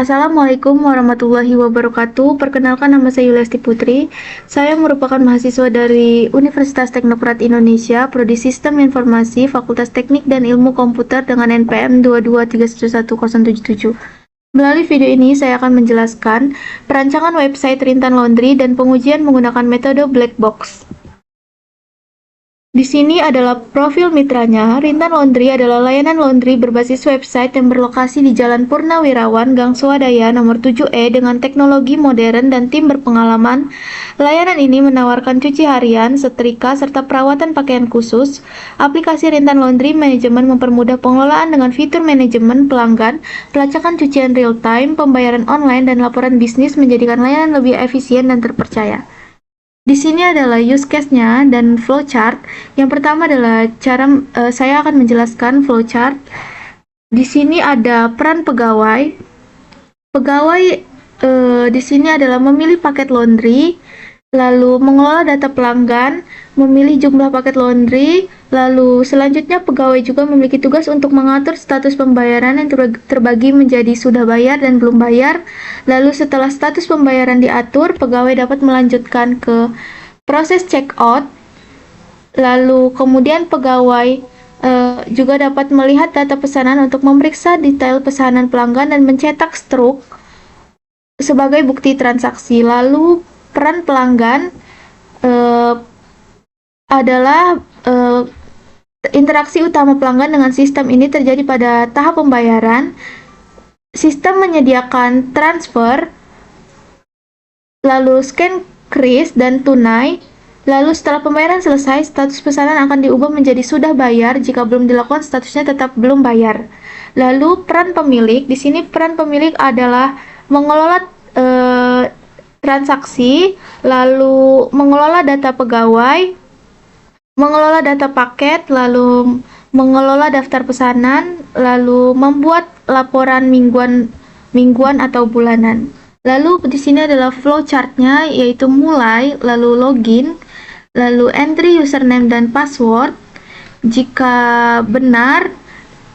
Assalamualaikum warahmatullahi wabarakatuh. Perkenalkan, nama saya Yuliasti Putri. Saya merupakan mahasiswa dari Universitas Teknokrat Indonesia, Prodi Sistem Informasi, Fakultas Teknik dan Ilmu Komputer dengan NPM 2231077. Melalui video ini, saya akan menjelaskan perancangan website Rintan Laundry dan pengujian menggunakan metode black box. Di sini adalah profil mitranya. Rintan Laundry adalah layanan laundry berbasis website yang berlokasi di Jalan Purnawirawan, Gang Swadaya, nomor 7E dengan teknologi modern dan tim berpengalaman. Layanan ini menawarkan cuci harian, setrika, serta perawatan pakaian khusus. Aplikasi Rintan Laundry Manajemen mempermudah pengelolaan dengan fitur manajemen pelanggan, pelacakan cucian real time, pembayaran online, dan laporan bisnis menjadikan layanan lebih efisien dan terpercaya. Di sini adalah use case-nya dan flowchart. Yang pertama adalah saya akan menjelaskan flowchart. Di sini ada peran pegawai. Pegawai di sini adalah memilih paket laundry, lalu mengelola data pelanggan, memilih jumlah paket laundry, lalu selanjutnya pegawai juga memiliki tugas untuk mengatur status pembayaran yang terbagi menjadi sudah bayar dan belum bayar. Lalu setelah status pembayaran diatur, pegawai dapat melanjutkan ke proses check out. Lalu kemudian pegawai juga dapat melihat data pesanan untuk memeriksa detail pesanan pelanggan dan mencetak struk sebagai bukti transaksi. Lalu peran pelanggan adalah interaksi utama pelanggan dengan sistem ini terjadi pada tahap pembayaran. Sistem menyediakan transfer, lalu scan kris dan tunai. Lalu setelah pembayaran selesai, status pesanan akan diubah menjadi sudah bayar. Jika belum dilakukan, statusnya tetap belum bayar. Lalu peran pemilik, di sini peran pemilik adalah mengelola transaksi, lalu mengelola data pegawai, mengelola data paket, lalu mengelola daftar pesanan, lalu membuat laporan mingguan atau bulanan. Lalu di sini adalah flowchart-nya, yaitu mulai, lalu login, lalu entry username dan password. Jika benar,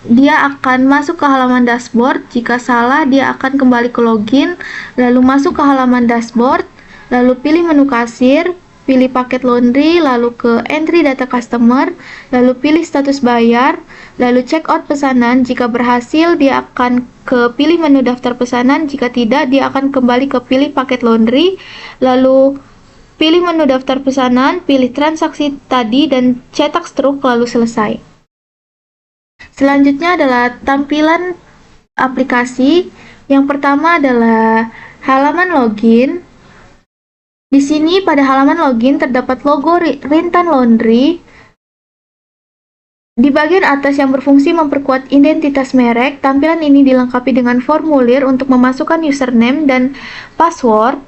dia akan masuk ke halaman dashboard. Jika salah, dia akan kembali ke login, lalu masuk ke halaman dashboard, lalu pilih menu kasir, pilih paket laundry, lalu ke entry data customer, lalu pilih status bayar, lalu check out pesanan. Jika berhasil, dia akan ke pilih menu daftar pesanan. Jika tidak, dia akan kembali ke pilih paket laundry, lalu pilih menu daftar pesanan, pilih transaksi tadi, dan cetak struk, lalu selesai. Selanjutnya adalah tampilan aplikasi. Yang pertama adalah halaman login. Di sini pada halaman login terdapat logo Rintan Laundry. Di bagian atas yang berfungsi memperkuat identitas merek, tampilan ini dilengkapi dengan formulir untuk memasukkan username dan password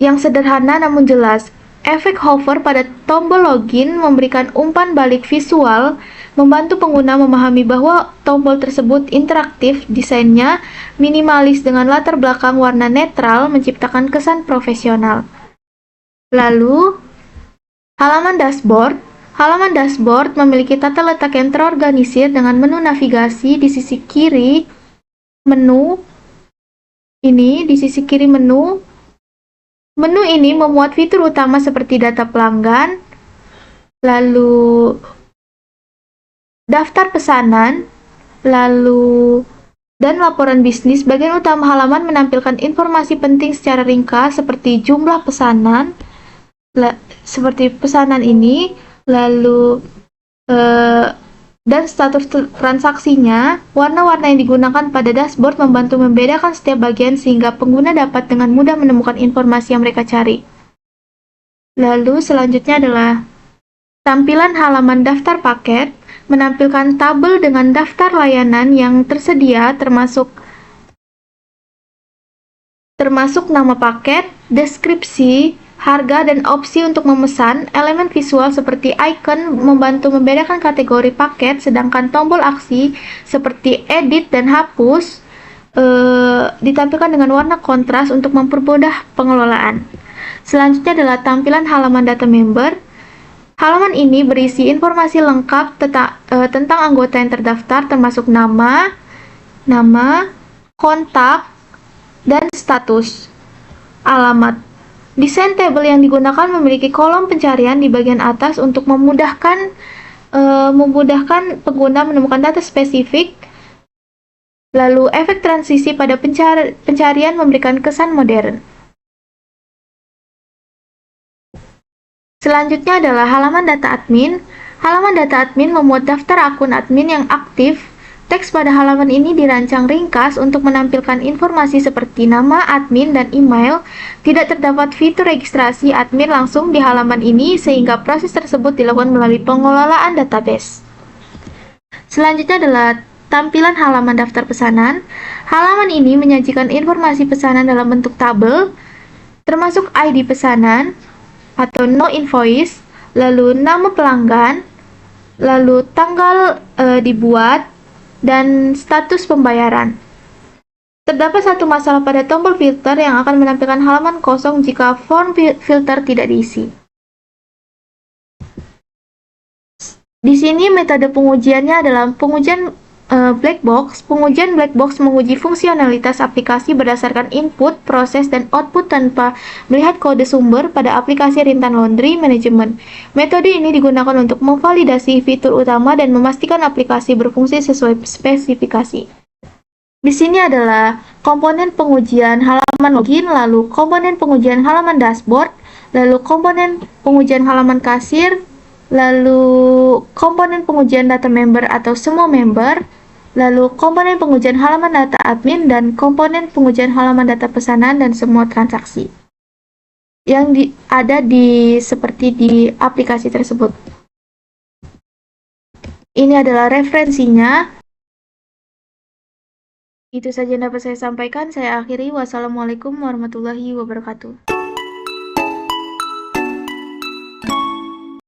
yang sederhana namun jelas. Efek hover pada tombol login memberikan umpan balik visual, membantu pengguna memahami bahwa tombol tersebut interaktif. Desainnya minimalis dengan latar belakang warna netral, menciptakan kesan profesional. Lalu, halaman dashboard. Halaman dashboard memiliki tata letak yang terorganisir dengan menu navigasi di sisi kiri menu. Di sisi kiri menu. Menu ini memuat fitur utama seperti data pelanggan, lalu daftar pesanan, dan laporan bisnis. Bagian utama halaman menampilkan informasi penting secara ringkas seperti jumlah pesanan, seperti pesanan ini, lalu dan status transaksinya. Warna-warna yang digunakan pada dashboard membantu membedakan setiap bagian sehingga pengguna dapat dengan mudah menemukan informasi yang mereka cari. Lalu selanjutnya adalah tampilan halaman daftar paket, menampilkan tabel dengan daftar layanan yang tersedia termasuk nama paket, deskripsi, harga, dan opsi untuk memesan. Elemen visual seperti icon membantu membedakan kategori paket, sedangkan tombol aksi seperti edit dan hapus ditampilkan dengan warna kontras untuk mempermudah pengelolaan. Selanjutnya adalah tampilan halaman data member. Halaman ini berisi informasi lengkap tentang anggota yang terdaftar, termasuk nama, nama, kontak, dan status. Alamat. Desain tabel yang digunakan memiliki kolom pencarian di bagian atas untuk memudahkan pengguna menemukan data spesifik. Lalu efek transisi pada pencarian memberikan kesan modern. Selanjutnya adalah halaman data admin. Halaman data admin memuat daftar akun admin yang aktif. Teks pada halaman ini dirancang ringkas untuk menampilkan informasi seperti nama admin dan email. Tidak terdapat fitur registrasi admin langsung di halaman ini sehingga proses tersebut dilakukan melalui pengelolaan database. Selanjutnya adalah tampilan halaman daftar pesanan. Halaman ini menyajikan informasi pesanan dalam bentuk tabel, termasuk ID pesanan atau no invoice, lalu nama pelanggan, lalu tanggal dibuat, dan status pembayaran. Terdapat satu masalah pada tombol filter yang akan menampilkan halaman kosong jika form filter tidak diisi. Di sini metode pengujiannya adalah pengujian black box. Pengujian black box menguji fungsionalitas aplikasi berdasarkan input, proses, dan output tanpa melihat kode sumber pada aplikasi Rintan Laundry Management. Metode ini digunakan untuk memvalidasi fitur utama dan memastikan aplikasi berfungsi sesuai spesifikasi. Di sini adalah komponen pengujian halaman login, lalu komponen pengujian halaman dashboard, lalu komponen pengujian halaman kasir, lalu komponen pengujian data member atau semua member, lalu komponen pengujian halaman data admin, dan komponen pengujian halaman data pesanan dan semua transaksi yang ada seperti di aplikasi tersebut. Ini adalah referensinya. Itu saja yang dapat saya sampaikan. Saya akhiri. Wassalamualaikum warahmatullahi wabarakatuh.